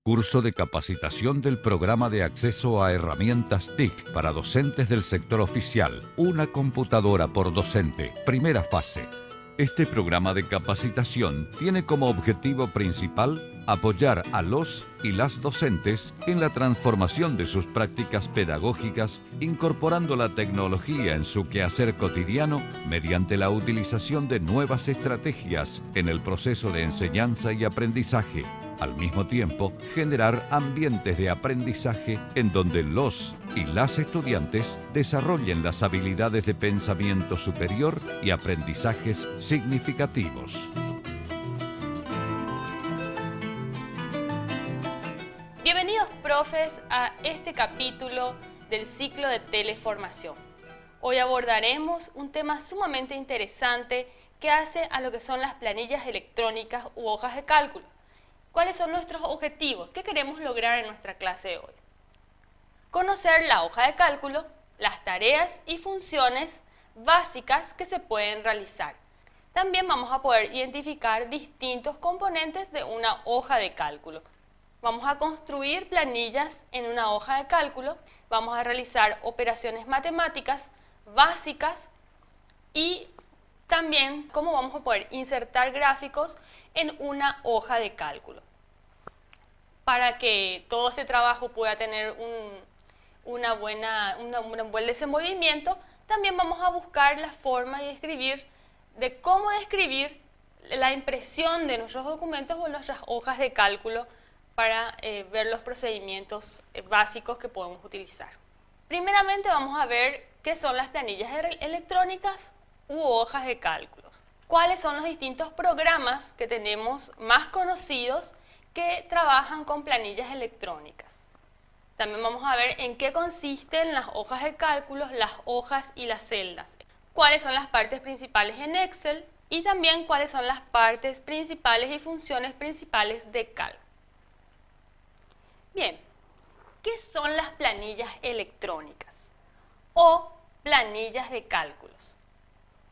Curso de capacitación del Programa de Acceso a Herramientas TIC para docentes del sector oficial. Una computadora por docente. Primera fase. Este programa de capacitación tiene como objetivo principal apoyar a los y las docentes en la transformación de sus prácticas pedagógicas, incorporando la tecnología en su quehacer cotidiano mediante la utilización de nuevas estrategias en el proceso de enseñanza y aprendizaje. Al mismo tiempo, generar ambientes de aprendizaje en donde los y las estudiantes desarrollen las habilidades de pensamiento superior y aprendizajes significativos. Bienvenidos, profes, a este capítulo del ciclo de teleformación. Hoy abordaremos un tema sumamente interesante que hace a lo que son las planillas electrónicas u hojas de cálculo. ¿Cuáles son nuestros objetivos? ¿Qué queremos lograr en nuestra clase de hoy? Conocer la hoja de cálculo, las tareas y funciones básicas que se pueden realizar. También vamos a poder identificar distintos componentes de una hoja de cálculo. Vamos a construir planillas en una hoja de cálculo, vamos a realizar operaciones matemáticas básicas y también cómo vamos a poder insertar gráficos en una hoja de cálculo. Para que todo este trabajo pueda tener un buen desenvolvimiento, también vamos a buscar la forma de cómo describir la impresión de nuestros documentos o nuestras hojas de cálculo para ver los procedimientos básicos que podemos utilizar. Primeramente vamos a ver qué son las planillas electrónicas u hojas de cálculos. ¿Cuáles son los distintos programas que tenemos más conocidos que trabajan con planillas electrónicas? También vamos a ver en qué consisten las hojas de cálculos, las hojas y las celdas. Cuáles son las partes principales en Excel y también cuáles son las partes principales y funciones principales de Calc. Bien, ¿qué son las planillas electrónicas o planillas de cálculos?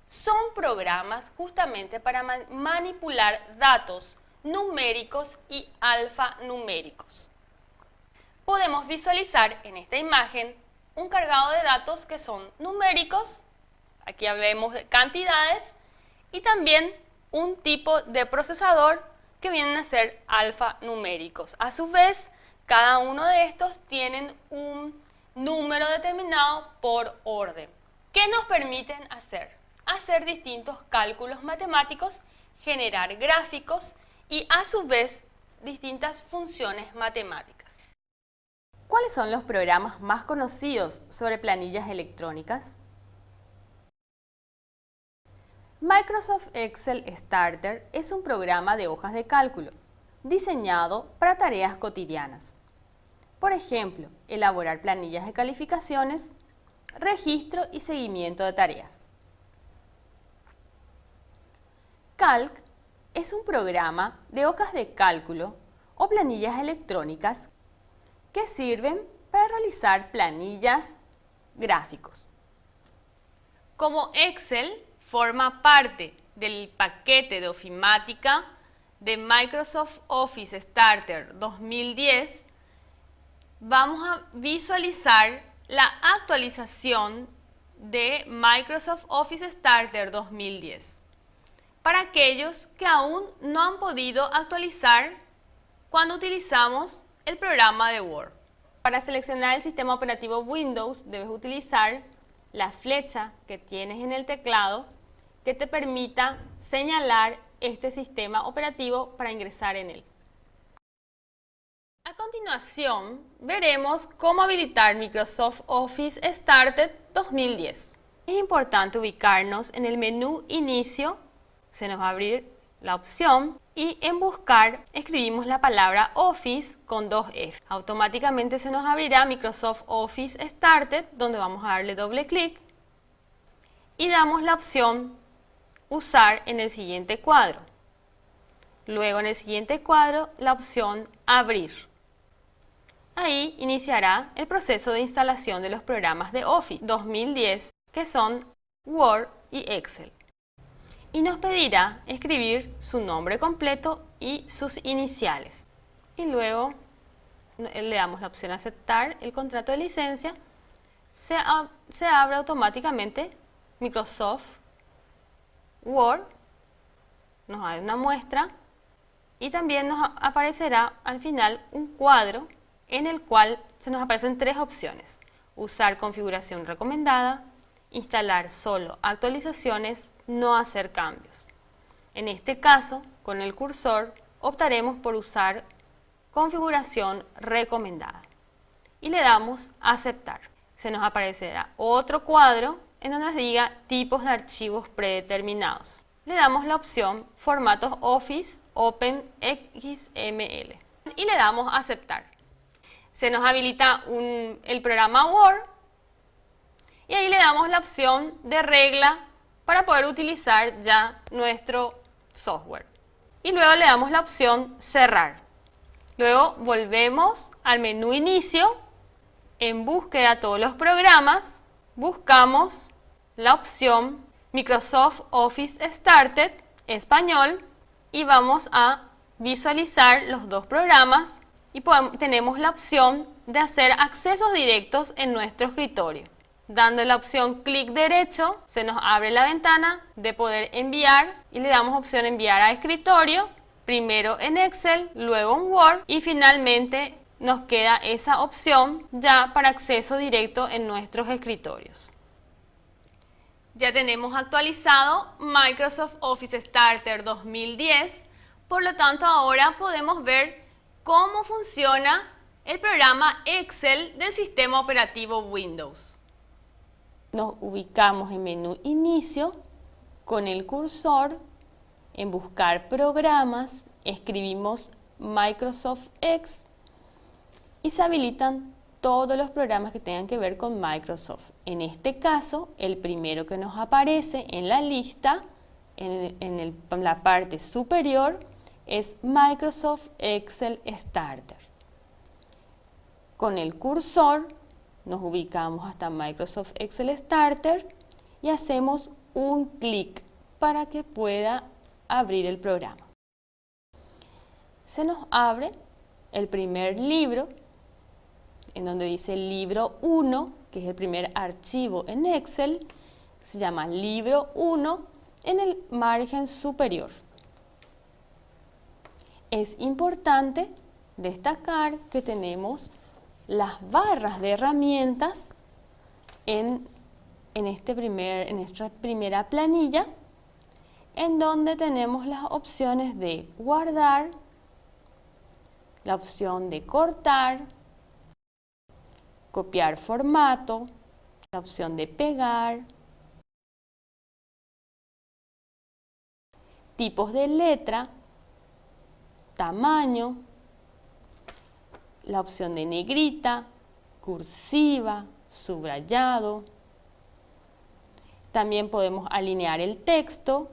Son programas justamente para manipular datos numéricos y alfanuméricos. Podemos visualizar en esta imagen un cargado de datos que son numéricos, aquí hablemos de cantidades, y también un tipo de procesador que vienen a ser alfanuméricos. A su vez, cada uno de estos tienen un número determinado por orden. ¿Qué nos permiten hacer? Hacer distintos cálculos matemáticos, generar gráficos y a su vez distintas funciones matemáticas. ¿Cuáles son los programas más conocidos sobre planillas electrónicas? Microsoft Excel Starter es un programa de hojas de cálculo diseñado para tareas cotidianas. Por ejemplo, elaborar planillas de calificaciones, registro y seguimiento de tareas. Calc es un programa de hojas de cálculo o planillas electrónicas que sirven para realizar planillas, gráficos. Como Excel forma parte del paquete de ofimática de Microsoft Office Starter 2010, vamos a visualizar la actualización de Microsoft Office Starter 2010 para aquellos que aún no han podido actualizar cuando utilizamos el programa de Word. Para seleccionar el sistema operativo Windows debes utilizar la flecha que tienes en el teclado que te permita señalar este sistema operativo para ingresar en él. A continuación, veremos cómo habilitar Microsoft Office Starter 2010. Es importante ubicarnos en el menú Inicio, se nos va a abrir la opción y en Buscar escribimos la palabra Office con 2 F. Automáticamente se nos abrirá Microsoft Office Starter, donde vamos a darle doble clic y damos la opción Usar en el siguiente cuadro. Luego en el siguiente cuadro la opción Abrir. Ahí iniciará el proceso de instalación de los programas de Office 2010 que son Word y Excel. Y nos pedirá escribir su nombre completo y sus iniciales. Y luego le damos la opción aceptar el contrato de licencia, se abre automáticamente Microsoft Word, nos da una muestra y también nos aparecerá al final un cuadro en el cual se nos aparecen tres opciones: usar configuración recomendada, instalar solo actualizaciones, no hacer cambios. En este caso, con el cursor, optaremos por usar configuración recomendada y le damos a aceptar. Se nos aparecerá otro cuadro en donde nos diga tipos de archivos predeterminados. Le damos la opción formatos Office Open XML y le damos a aceptar. Se nos habilita el programa Word y ahí le damos la opción de regla para poder utilizar ya nuestro software. Y luego le damos la opción cerrar. Luego volvemos al menú inicio, en búsqueda de todos los programas, buscamos la opción Microsoft Office Started español y vamos a visualizar los dos programas y tenemos la opción de hacer accesos directos en nuestro escritorio. Dando la opción clic derecho, se nos abre la ventana de poder enviar y le damos opción enviar a escritorio, primero en Excel, luego en Word y finalmente nos queda esa opción ya para acceso directo en nuestros escritorios. Ya tenemos actualizado Microsoft Office Starter 2010, por lo tanto ahora podemos ver cómo funciona el programa Excel del sistema operativo Windows. Nos ubicamos en menú inicio, con el cursor, en buscar programas, escribimos Microsoft X y se habilitan todos los programas que tengan que ver con Microsoft. En este caso, el primero que nos aparece en la lista, en la parte superior, es Microsoft Excel Starter. Con el cursor nos ubicamos hasta Microsoft Excel Starter y hacemos un clic para que pueda abrir el programa. Se nos abre el primer libro, en donde dice libro 1, que es el primer archivo en Excel, se llama libro 1 en el margen superior. Es importante destacar que tenemos las barras de herramientas en esta primera planilla, en donde tenemos las opciones de guardar, la opción de cortar, copiar formato, la opción de pegar, tipos de letra, tamaño, la opción de negrita, cursiva, subrayado. También podemos alinear el texto,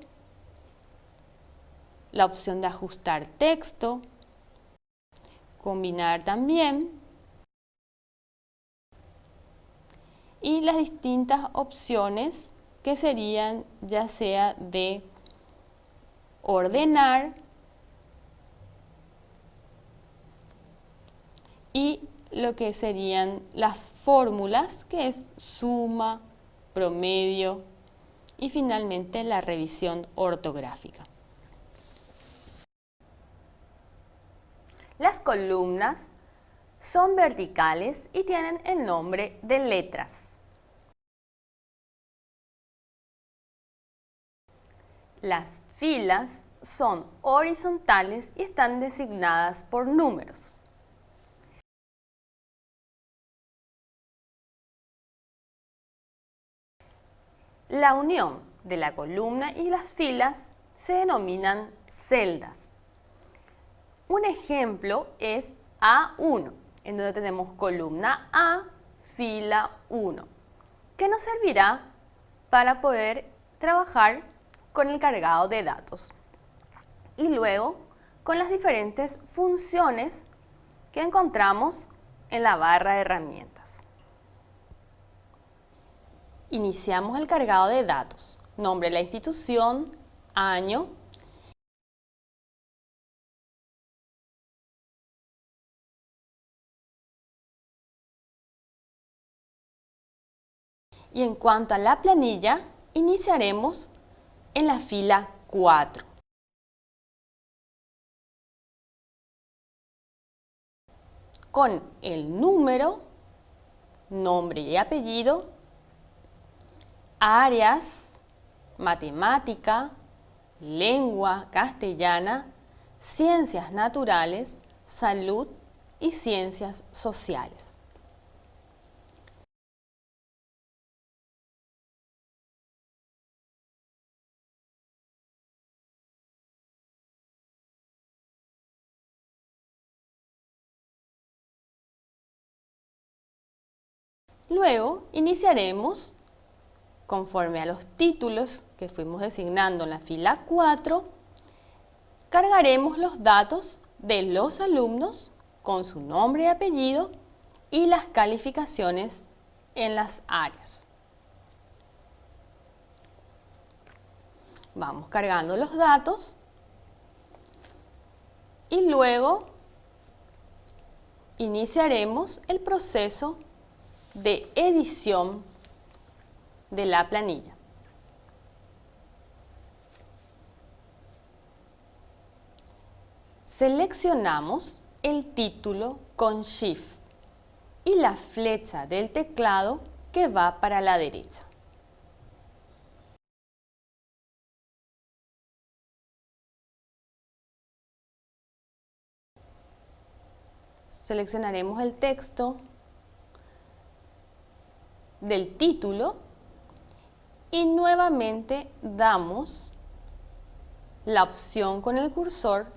la opción de ajustar texto, combinar también, y las distintas opciones que serían ya sea de ordenar y lo que serían las fórmulas, que es suma, promedio y finalmente la revisión ortográfica. Las columnas son verticales y tienen el nombre de letras. Las filas son horizontales y están designadas por números. La unión de la columna y las filas se denominan celdas. Un ejemplo es A1, en donde tenemos columna A, fila 1, que nos servirá para poder trabajar con el cargado de datos y luego con las diferentes funciones que encontramos en la barra de herramientas. Iniciamos el cargado de datos, nombre de la institución, año, Y en cuanto a la planilla, iniciaremos en la fila 4. Con el número, nombre y apellido, áreas, matemática, lengua castellana, ciencias naturales, salud y ciencias sociales. Luego iniciaremos, conforme a los títulos que fuimos designando en la fila 4, cargaremos los datos de los alumnos con su nombre y apellido y las calificaciones en las áreas. Vamos cargando los datos y luego iniciaremos el proceso de edición de la planilla. Seleccionamos el título con Shift y la flecha del teclado que va para la derecha. Seleccionaremos el texto del título y nuevamente damos la opción con el cursor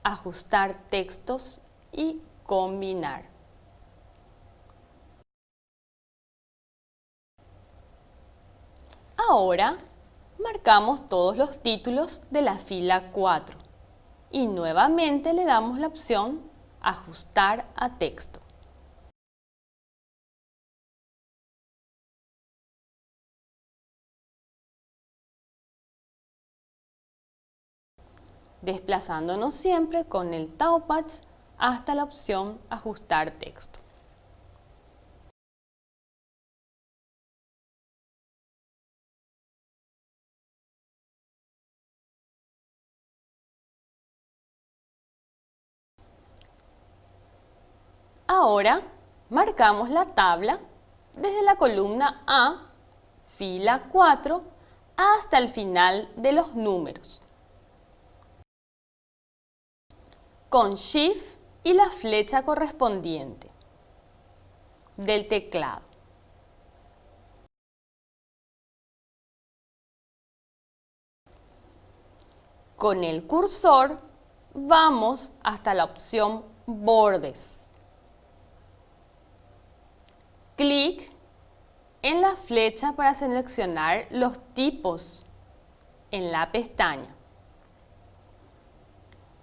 ajustar textos y combinar. Ahora marcamos todos los títulos de la fila 4 y nuevamente le damos la opción ajustar a texto. Desplazándonos siempre con el touchpad hasta la opción ajustar texto. Ahora marcamos la tabla desde la columna A, fila 4, hasta el final de los números, con Shift y la flecha correspondiente del teclado. Con el cursor vamos hasta la opción Bordes. Clic en la flecha para seleccionar los tipos en la pestaña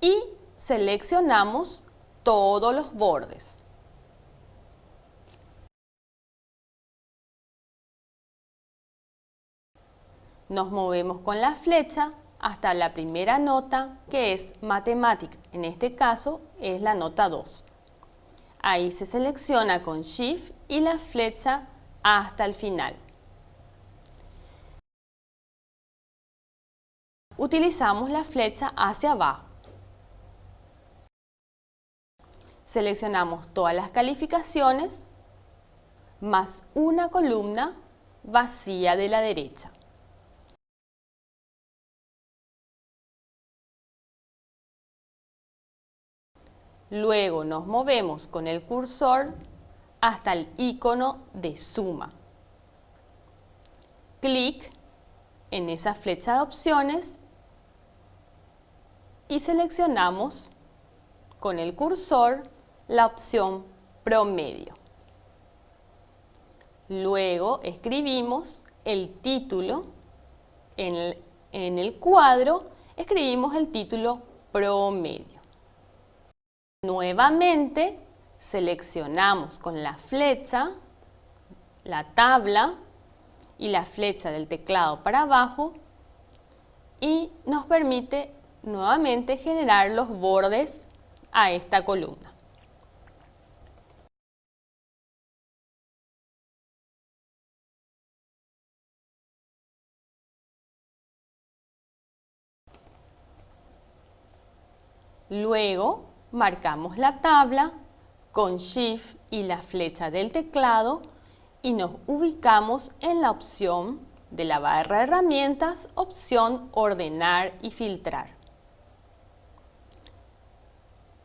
y seleccionamos todos los bordes. Nos movemos con la flecha hasta la primera nota, que es matemática. En este caso es la nota 2. Ahí se selecciona con Shift y la flecha hasta el final. Utilizamos la flecha hacia abajo. Seleccionamos todas las calificaciones más una columna vacía de la derecha. Luego nos movemos con el cursor hasta el icono de suma. Clic en esa flecha de opciones y seleccionamos con el cursor la opción promedio. Luego escribimos el título en el cuadro, escribimos el título promedio. Nuevamente seleccionamos con la flecha, la tabla y la flecha del teclado para abajo y nos permite nuevamente generar los bordes a esta columna. Luego marcamos la tabla con Shift y la flecha del teclado y nos ubicamos en la opción de la barra de herramientas, opción Ordenar y filtrar.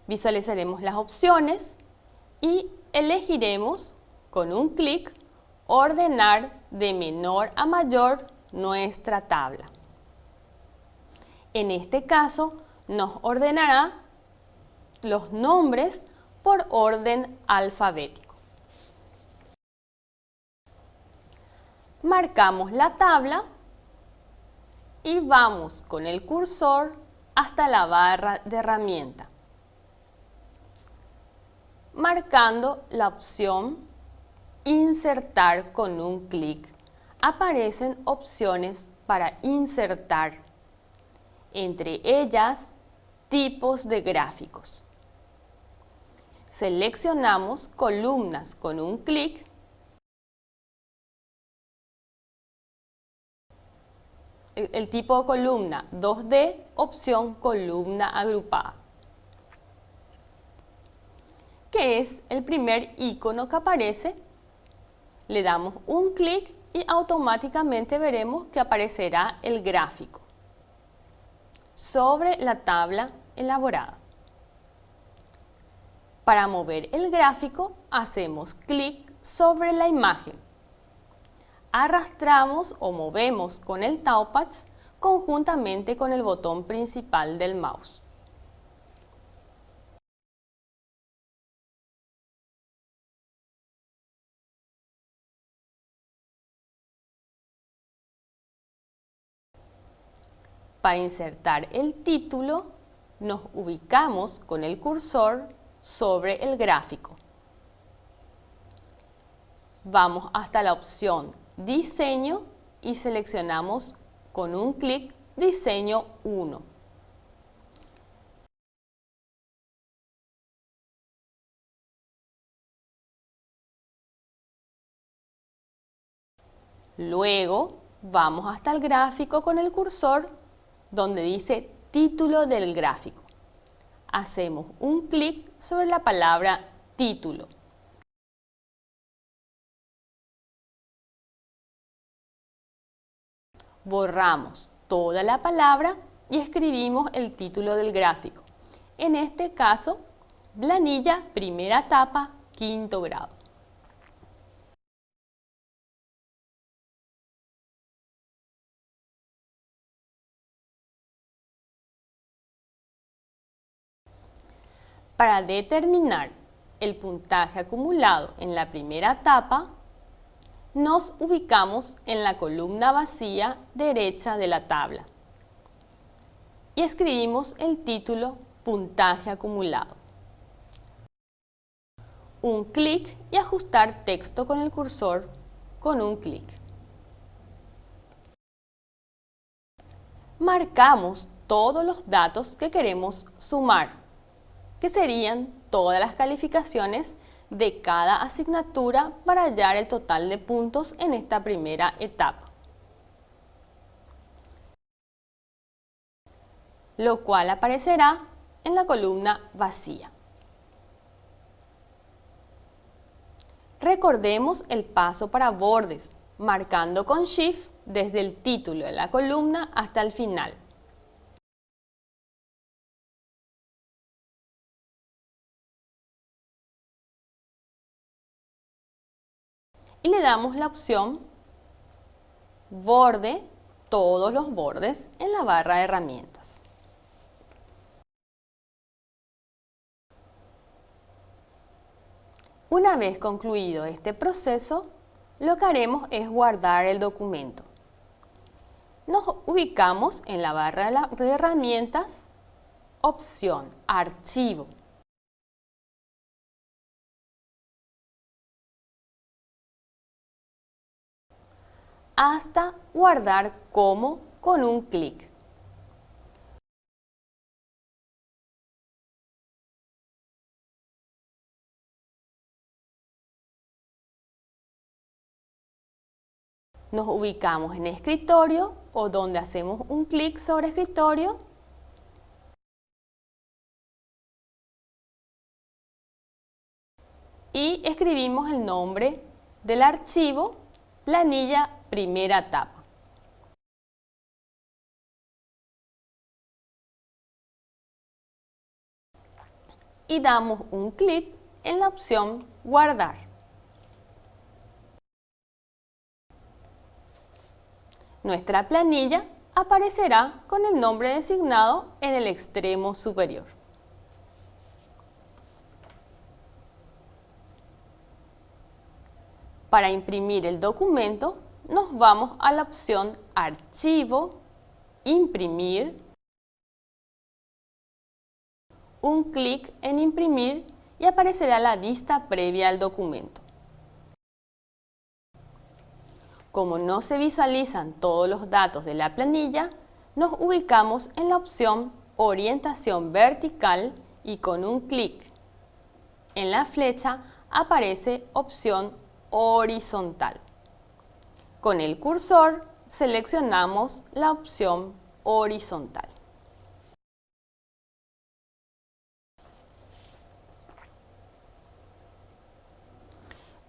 Visualizaremos las opciones y elegiremos con un clic Ordenar de menor a mayor nuestra tabla. En este caso nos ordenará los nombres por orden alfabético. Marcamos la tabla y vamos con el cursor hasta la barra de herramienta, marcando la opción Insertar con un clic. Aparecen opciones para insertar, entre ellas tipos de gráficos. Seleccionamos columnas con un clic el tipo de columna 2D, opción columna agrupada, que es el primer icono que aparece. Le damos un clic y automáticamente veremos que aparecerá el gráfico sobre la tabla elaborada. Para mover el gráfico, hacemos clic sobre la imagen. Arrastramos o movemos con el touchpad conjuntamente con el botón principal del mouse. Para insertar el título, nos ubicamos con el cursor sobre el gráfico. Vamos hasta la opción Diseño y seleccionamos con un clic Diseño 1. Luego vamos hasta el gráfico con el cursor donde dice Título del gráfico. Hacemos un clic sobre la palabra Título. Borramos toda la palabra y escribimos el título del gráfico. En este caso, planilla primera etapa, quinto grado. Para determinar el puntaje acumulado en la primera etapa, nos ubicamos en la columna vacía derecha de la tabla y escribimos el título Puntaje acumulado. Un clic y ajustar texto con el cursor con un clic. Marcamos todos los datos que queremos sumar, que serían todas las calificaciones de cada asignatura para hallar el total de puntos en esta primera etapa, lo cual aparecerá en la columna vacía. Recordemos el paso para bordes, marcando con Shift desde el título de la columna hasta el final. Y le damos la opción Borde, todos los bordes en la barra de herramientas. Una vez concluido este proceso, lo que haremos es guardar el documento. Nos ubicamos en la barra de herramientas, opción Archivo. Hasta guardar como con un clic. Nos ubicamos en escritorio o donde hacemos un clic sobre escritorio y escribimos el nombre del archivo planilla primera etapa. Y damos un clic en la opción guardar. Nuestra planilla aparecerá con el nombre designado en el extremo superior. Para imprimir el documento, nos vamos a la opción Archivo, Imprimir, un clic en Imprimir y aparecerá la vista previa al documento. Como no se visualizan todos los datos de la planilla, nos ubicamos en la opción Orientación vertical y con un clic en la flecha aparece opción horizontal. Con el cursor seleccionamos la opción horizontal.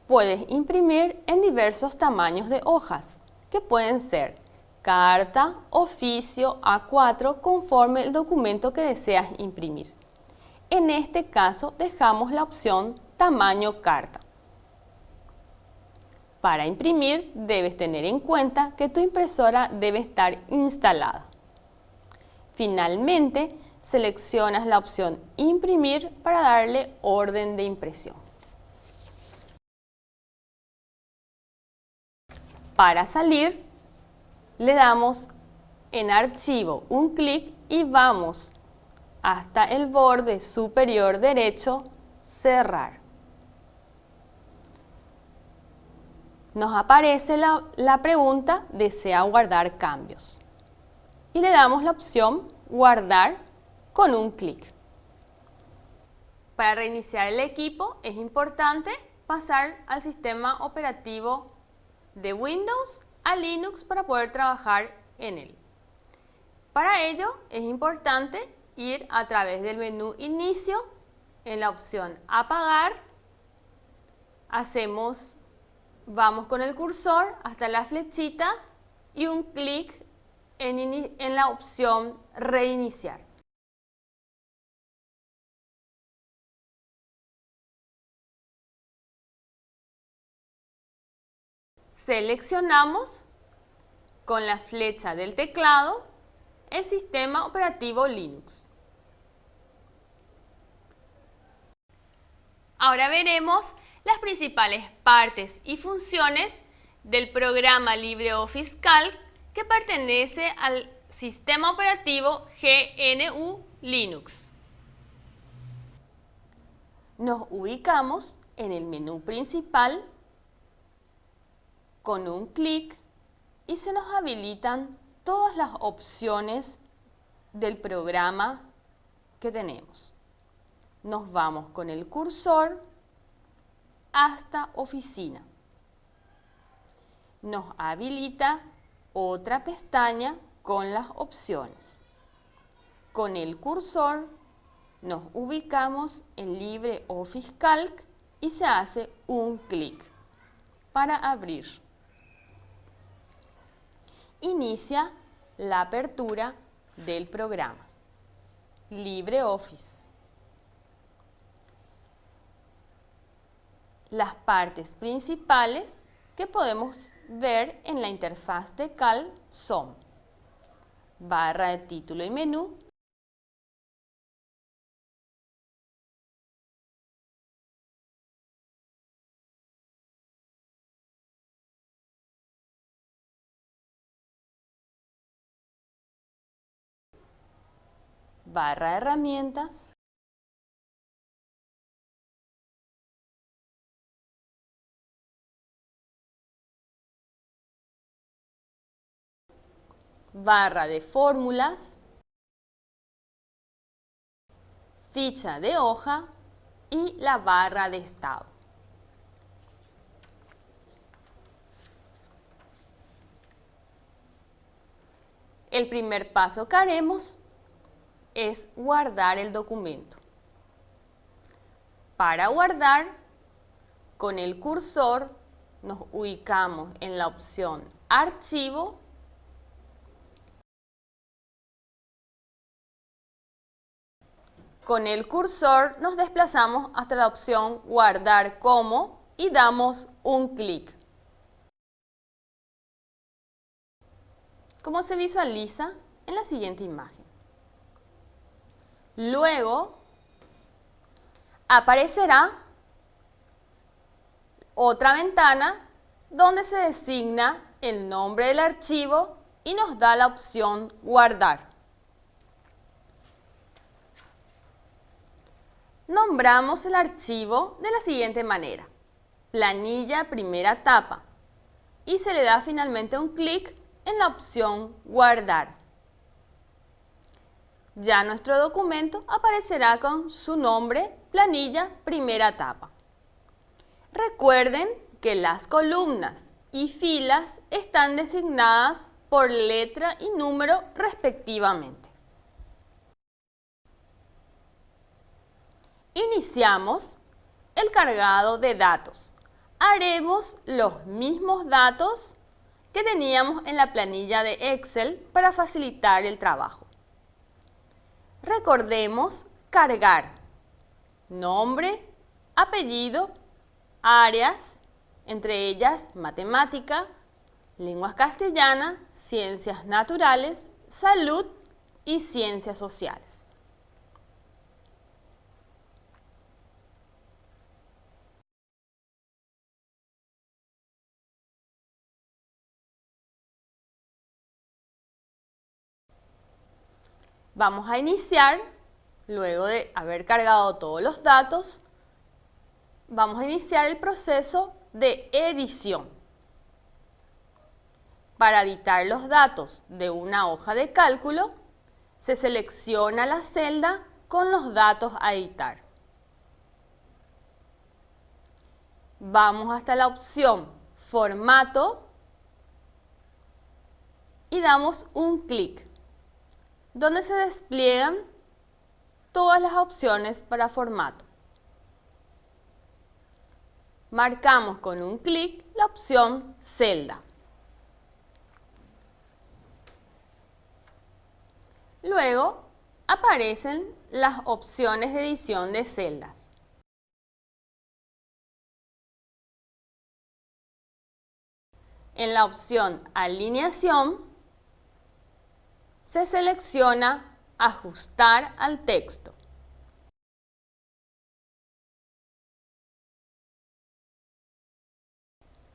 Puedes imprimir en diversos tamaños de hojas, que pueden ser carta, oficio, A4, conforme el documento que deseas imprimir. En este caso dejamos la opción tamaño carta. Para imprimir debes tener en cuenta que tu impresora debe estar instalada. Finalmente, seleccionas la opción Imprimir para darle orden de impresión. Para salir, le damos en Archivo un clic y vamos hasta el borde superior derecho, Cerrar. Nos aparece la pregunta ¿Desea guardar cambios? Y le damos la opción Guardar con un clic. Para reiniciar el equipo es importante pasar al sistema operativo de Windows a Linux para poder trabajar en él. Para ello es importante ir a través del menú Inicio, en la opción Apagar, vamos con el cursor hasta la flechita y un clic en la opción Reiniciar. Seleccionamos con la flecha del teclado el sistema operativo Linux. Ahora veremos las principales partes y funciones del programa LibreOffice Calc que pertenece al sistema operativo GNU Linux. Nos ubicamos en el menú principal con un clic y se nos habilitan todas las opciones del programa que tenemos. Nos vamos con el cursor hasta Oficina. Nos habilita otra pestaña con las opciones. Con el cursor nos ubicamos en LibreOffice Calc y se hace un clic para abrir. Inicia la apertura del programa LibreOffice. Las partes principales que podemos ver en la interfaz de Calc son barra de título y menú, barra de herramientas, barra de fórmulas, ficha de hoja y la barra de estado. El primer paso que haremos es guardar el documento. Para guardar, Con el cursor nos ubicamos en la opción Archivo Con el cursor nos desplazamos hasta la opción Guardar como y damos un clic. Como se visualiza en la siguiente imagen. Luego aparecerá otra ventana donde se designa el nombre del archivo y nos da la opción Guardar. Nombramos el archivo de la siguiente manera: planilla primera etapa, y se le da finalmente un clic en la opción Guardar. Ya nuestro documento aparecerá con su nombre, planilla primera etapa. Recuerden que las columnas y filas están designadas por letra y número respectivamente. Iniciamos el cargado de datos. Haremos los mismos datos que teníamos en la planilla de Excel para facilitar el trabajo. Recordemos cargar nombre, apellido, áreas, entre ellas matemática, lengua castellana, ciencias naturales, salud y ciencias sociales. Vamos a iniciar, luego de haber cargado todos los datos, vamos a iniciar el proceso de edición. Para editar los datos de una hoja de cálculo, se selecciona la celda con los datos a editar. Vamos hasta la opción Formato y damos un clic, donde se despliegan todas las opciones para formato. Marcamos con un clic la opción Celda. Luego aparecen las opciones de edición de celdas. En la opción Alineación se selecciona Ajustar al texto.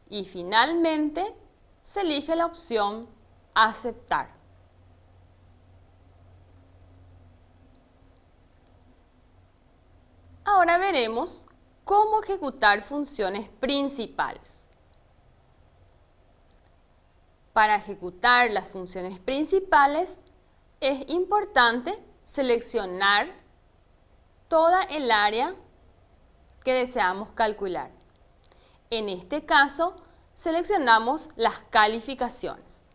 Y finalmente se elige la opción Aceptar. Ahora veremos cómo ejecutar funciones principales. Para ejecutar las funciones principales es importante seleccionar toda el área que deseamos calcular. En este caso, seleccionamos las calificaciones.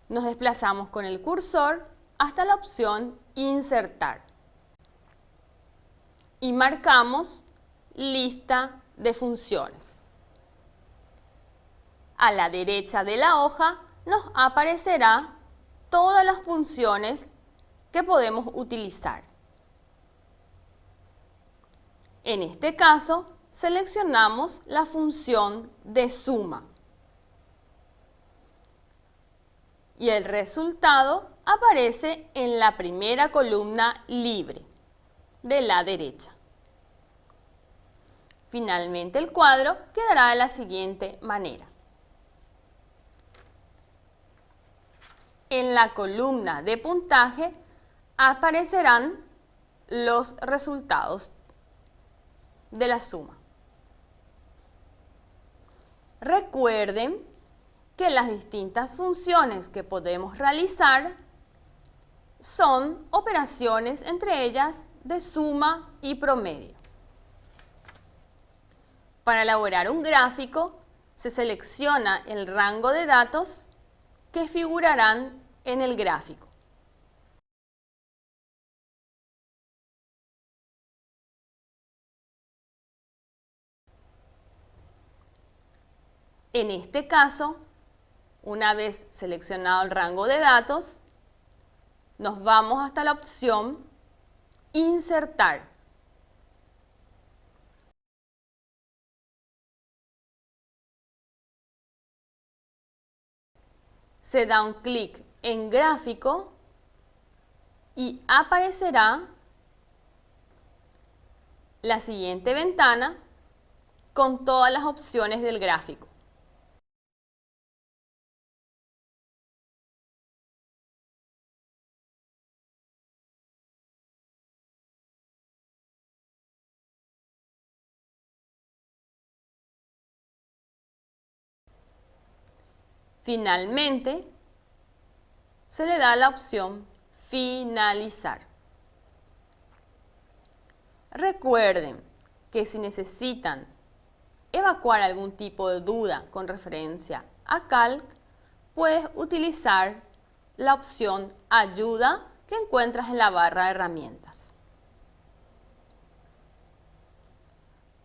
Nos desplazamos con el cursor hasta la opción Insertar y marcamos Lista de funciones. A la derecha de la hoja nos aparecerá todas las funciones que podemos utilizar. En este caso, seleccionamos la función de suma. Y el resultado aparece en la primera columna libre de la derecha. Finalmente, el cuadro quedará de la siguiente manera. En la columna de puntaje aparecerán los resultados de la suma. Recuerden que las distintas funciones que podemos realizar son operaciones, entre ellas, de suma y promedio. Para elaborar un gráfico, se selecciona el rango de datos que figurarán en el gráfico. En este caso, una vez seleccionado el rango de datos, nos vamos hasta la opción Insertar. Se da un clic en Gráfico y aparecerá la siguiente ventana con todas las opciones del gráfico. Finalmente, se le da la opción Finalizar. Recuerden que si necesitan evacuar algún tipo de duda con referencia a Calc, puedes utilizar la opción Ayuda que encuentras en la barra de herramientas.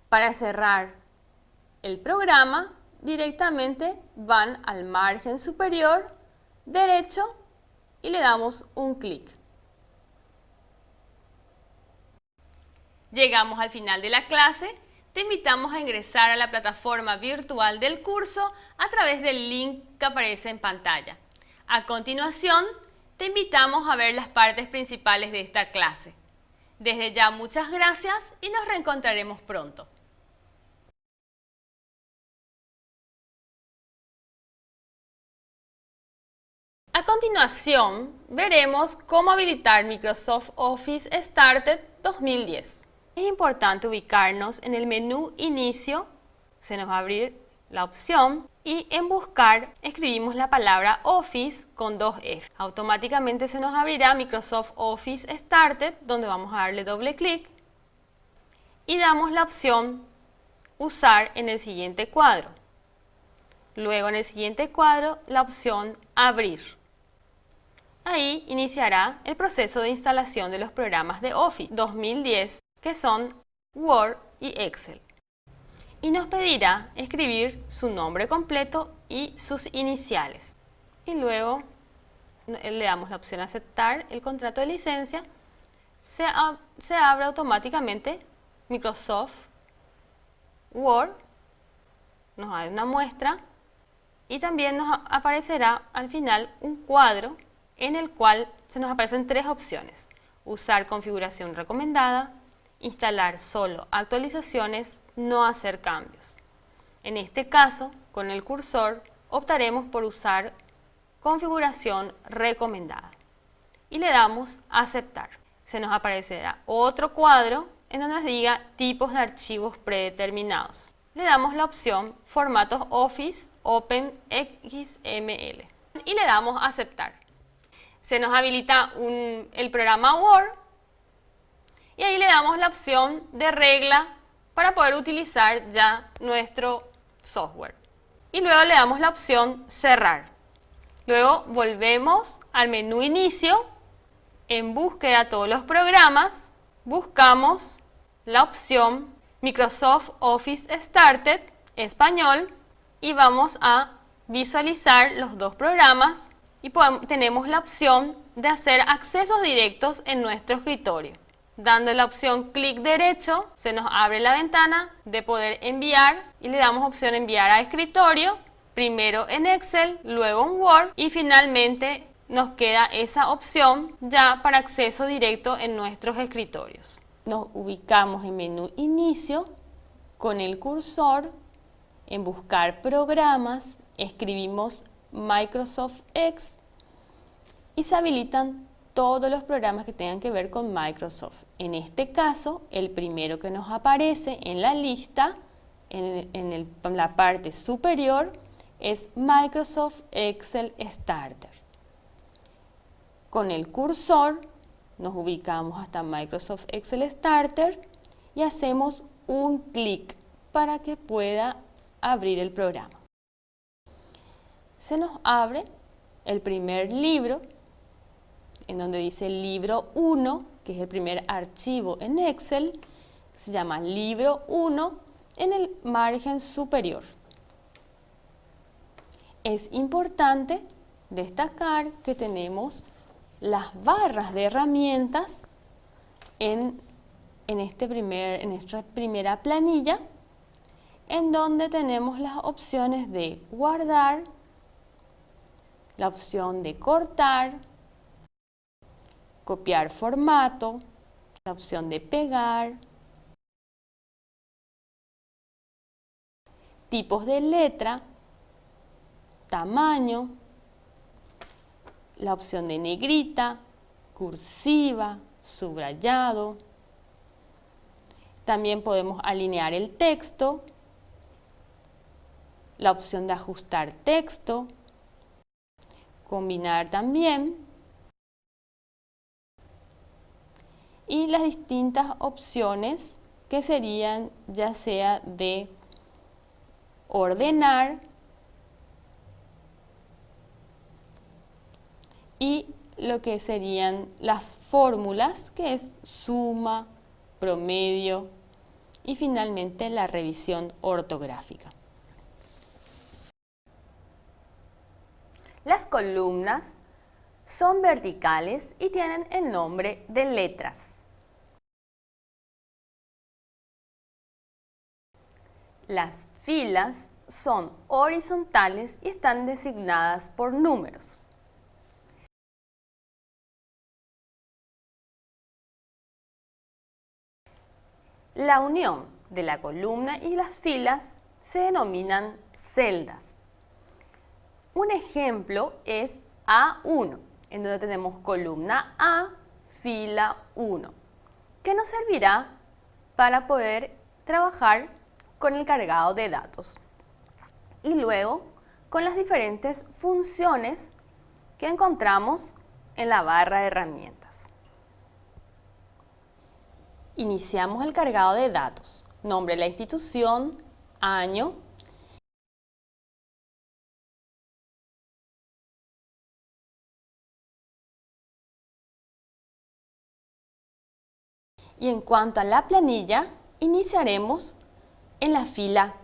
Para cerrar el programa, directamente van al margen superior derecho y le damos un clic. Llegamos al final de la clase. Te invitamos a ingresar a la plataforma virtual del curso a través del link que aparece en pantalla. A continuación, te invitamos a ver las partes principales de esta clase. Desde ya, muchas gracias y nos reencontraremos pronto. A continuación, veremos cómo habilitar Microsoft Office Started 2010. Es importante ubicarnos en el menú Inicio, se nos va a abrir la opción y en Buscar escribimos la palabra Office con 2 F. Automáticamente se nos abrirá Microsoft Office Started, donde vamos a darle doble clic y damos la opción Usar en el siguiente cuadro. Luego en el siguiente cuadro la opción Abrir. Ahí iniciará el proceso de instalación de los programas de Office 2010, que son Word y Excel. Y nos pedirá escribir su nombre completo y sus iniciales. Y luego le damos la opción Aceptar el contrato de licencia. Se abre automáticamente Microsoft Word, nos da una muestra y también nos aparecerá al final un cuadro en el cual se nos aparecen 3 opciones: usar configuración recomendada, instalar solo actualizaciones, no hacer cambios. En este caso, con el cursor, optaremos por usar configuración recomendada y le damos a aceptar. Se nos aparecerá otro cuadro en donde nos diga tipos de archivos predeterminados. Le damos la opción formatos Office Open XML y le damos a aceptar. Se nos habilita el programa Word y ahí le damos la opción de regla para poder utilizar ya nuestro software. Y luego le damos la opción cerrar. Luego volvemos al menú inicio, en búsqueda de todos los programas, buscamos la opción Microsoft Office Started español y vamos a visualizar los 2 programas y tenemos la opción de hacer accesos directos en nuestro escritorio. Dando la opción clic derecho, se nos abre la ventana de poder enviar y le damos opción enviar a escritorio, primero en Excel, luego en Word y finalmente nos queda esa opción ya para acceso directo en nuestros escritorios. Nos ubicamos en menú Inicio, con el cursor, en Buscar programas, escribimos Microsoft X y se habilitan todos los programas que tengan que ver con Microsoft. En este caso, el primero que nos aparece en la lista, en la parte superior, es Microsoft Excel Starter. Con el cursor nos ubicamos hasta Microsoft Excel Starter y hacemos un clic para que pueda abrir el programa. Se nos abre el primer libro, en donde dice libro 1, que es el primer archivo en Excel, se llama libro 1 en el margen superior. Es importante destacar que tenemos las barras de herramientas en esta primera planilla, en donde tenemos las opciones de guardar, la opción de cortar, copiar formato, la opción de pegar, tipos de letra, tamaño, la opción de negrita, cursiva, subrayado. También podemos alinear el texto, la opción de ajustar texto, combinar también, y las distintas opciones que serían ya sea de ordenar y lo que serían las fórmulas, que es suma, promedio y finalmente la revisión ortográfica. Las columnas son verticales y tienen el nombre de letras. Las filas son horizontales y están designadas por números. La unión de la columna y las filas se denominan celdas. Un ejemplo es A1, en donde tenemos columna A, fila 1, que nos servirá para poder trabajar con el cargado de datos y luego con las diferentes funciones que encontramos en la barra de herramientas. Iniciamos el cargado de datos, nombre de la institución, año, y en cuanto a la planilla, iniciaremos en la fila